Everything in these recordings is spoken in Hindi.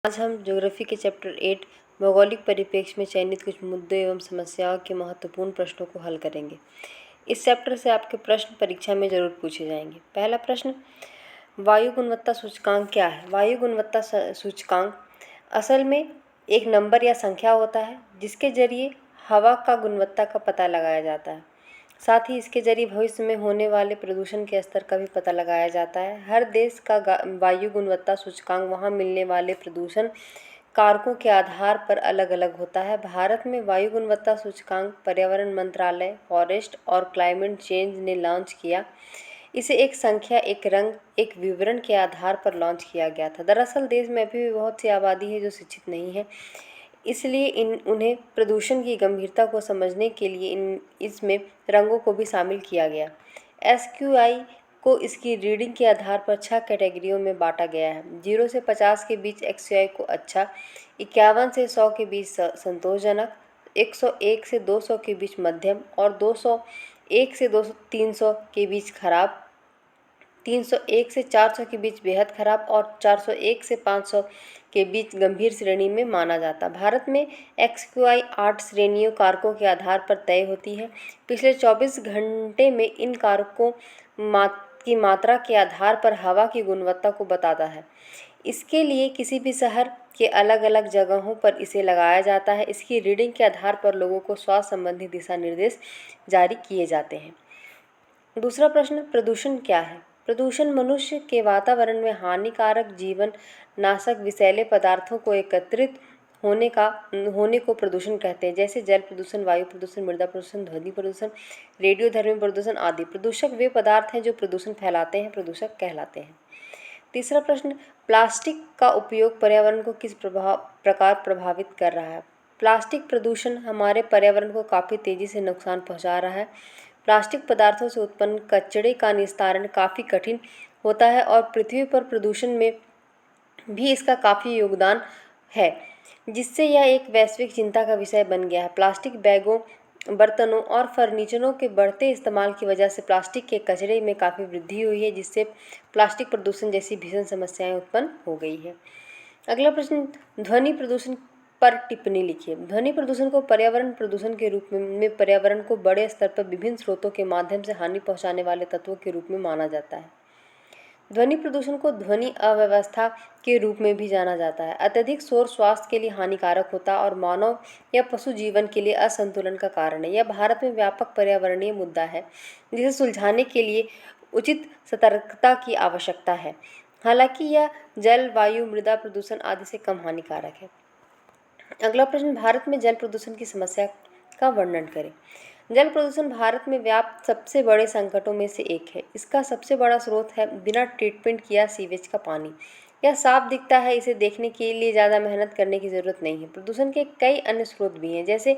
आज हम ज्योग्राफी के चैप्टर 8 भौगोलिक परिप्रेक्ष्य में चयनित कुछ मुद्दों एवं समस्याओं के महत्वपूर्ण प्रश्नों को हल करेंगे। इस चैप्टर से आपके प्रश्न परीक्षा में जरूर पूछे जाएंगे। पहला प्रश्न, वायु गुणवत्ता सूचकांक क्या है? वायु गुणवत्ता सूचकांक असल में एक नंबर या संख्या होता है जिसके जरिए हवा का गुणवत्ता का पता लगाया जाता है। साथ ही इसके जरिए भविष्य में होने वाले प्रदूषण के स्तर का भी पता लगाया जाता है। हर देश का वायु गुणवत्ता सूचकांक वहाँ मिलने वाले प्रदूषण कारकों के आधार पर अलग अलग होता है। भारत में वायु गुणवत्ता सूचकांक पर्यावरण मंत्रालय, फॉरेस्ट और क्लाइमेट चेंज ने लॉन्च किया। इसे एक संख्या, एक रंग, एक विवरण के आधार पर लॉन्च किया गया था। दरअसल देश में अभी भी बहुत सी आबादी है जो शिक्षित नहीं है, इसलिए उन्हें प्रदूषण की गंभीरता को समझने के लिए इसमें रंगों को भी शामिल किया गया। SQI को इसकी रीडिंग के आधार पर 6 कैटेगरियों में बांटा गया है। 0 से 50 के बीच XQI को अच्छा, 51 से 100 के बीच संतोषजनक, 101 से 200 के बीच मध्यम और 201 से 300 के बीच खराब, 301 से 400 के बीच बेहद खराब और 401 से 500 के बीच गंभीर श्रेणी में माना जाता। भारत में XQI 8 श्रेणियों कारकों के आधार पर तय होती है। पिछले 24 घंटे में इन कारकों की मात्रा के आधार पर हवा की गुणवत्ता को बताता है। इसके लिए किसी भी शहर के अलग अलग जगहों पर इसे लगाया जाता है। इसकी रीडिंग के आधार पर लोगों को स्वास्थ्य संबंधी दिशा निर्देश जारी किए जाते हैं। दूसरा प्रश्न, प्रदूषण क्या है? प्रदूषण मनुष्य के वातावरण में हानिकारक जीवन नाशक विषैले पदार्थों को एकत्रित होने को प्रदूषण कहते हैं, जैसे जल प्रदूषण, वायु प्रदूषण, मृदा प्रदूषण, ध्वनि प्रदूषण, रेडियोधर्मी प्रदूषण आदि। प्रदूषक वे पदार्थ हैं जो प्रदूषण फैलाते हैं, प्रदूषक कहलाते हैं। तीसरा प्रश्न, प्लास्टिक का उपयोग पर्यावरण को किस प्रकार प्रभावित कर रहा है? प्लास्टिक प्रदूषण हमारे पर्यावरण को काफ़ी तेज़ी से नुकसान पहुंचा रहा है। प्लास्टिक पदार्थों से उत्पन्न कचरे का निस्तारण काफ़ी कठिन होता है और पृथ्वी पर प्रदूषण में भी इसका काफ़ी योगदान है, जिससे यह एक वैश्विक चिंता का विषय बन गया है। प्लास्टिक बैगों, बर्तनों और फर्नीचरों के बढ़ते इस्तेमाल की वजह से प्लास्टिक के कचरे में काफ़ी वृद्धि हुई है, जिससे प्लास्टिक प्रदूषण जैसी भीषण समस्याएं उत्पन्न हो गई है। अगला प्रश्न, ध्वनि प्रदूषण पर टिप्पणी लिखिए। ध्वनि प्रदूषण को पर्यावरण प्रदूषण के रूप में पर्यावरण को बड़े स्तर पर विभिन्न स्रोतों के माध्यम से हानि पहुंचाने वाले तत्वों के रूप में माना जाता है। ध्वनि प्रदूषण को ध्वनि अव्यवस्था के रूप में भी जाना जाता है। अत्यधिक शोर स्वास्थ्य के लिए हानिकारक होता है और मानव या पशु जीवन के लिए असंतुलन का कारण है। यह भारत में व्यापक पर्यावरणीय मुद्दा है जिसे सुलझाने के लिए उचित सतर्कता की आवश्यकता है। हालांकि यह जल, वायु, मृदा प्रदूषण आदि से कम हानिकारक है। अगला प्रश्न, भारत में जल प्रदूषण की समस्या का वर्णन करें। जल प्रदूषण भारत में व्याप्त सबसे बड़े संकटों में से एक है। इसका सबसे बड़ा स्रोत है बिना ट्रीटमेंट किया सीवेज का पानी। यह साफ दिखता है, इसे देखने के लिए ज़्यादा मेहनत करने की ज़रूरत नहीं है। प्रदूषण के कई अन्य स्रोत भी हैं, जैसे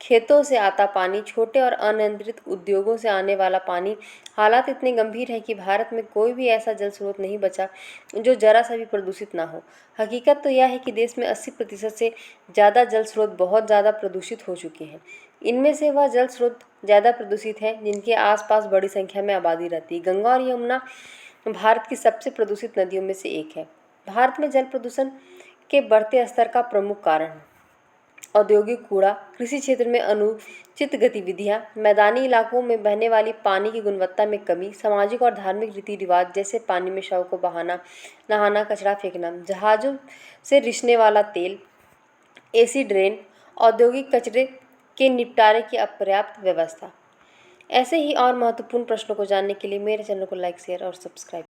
खेतों से आता पानी, छोटे और अनियंत्रित उद्योगों से आने वाला पानी। हालात इतने गंभीर हैं कि भारत में कोई भी ऐसा जल स्रोत नहीं बचा जो जरा सा भी प्रदूषित ना हो। हकीकत तो यह है कि देश में 80% से ज़्यादा जल स्रोत बहुत ज़्यादा प्रदूषित हो चुके हैं। इनमें से वह जल स्रोत ज़्यादा प्रदूषित हैं जिनके आसपास बड़ी संख्या में आबादी रहती है। गंगा और यमुना भारत की सबसे प्रदूषित नदियों में से एक है। भारत में जल प्रदूषण के बढ़ते स्तर का प्रमुख कारण है औद्योगिक कूड़ा, कृषि क्षेत्र में अनुचित गतिविधियां, मैदानी इलाकों में बहने वाली पानी की गुणवत्ता में कमी, सामाजिक और धार्मिक रीति रिवाज जैसे पानी में शव को बहाना, नहाना, कचरा फेंकना, जहाज़ों से रिसने वाला तेल, एसिड रेन, औद्योगिक कचरे के निपटारे की अपर्याप्त व्यवस्था। ऐसे ही और महत्वपूर्ण प्रश्नों को जानने के लिए मेरे चैनल को लाइक, शेयर और सब्सक्राइब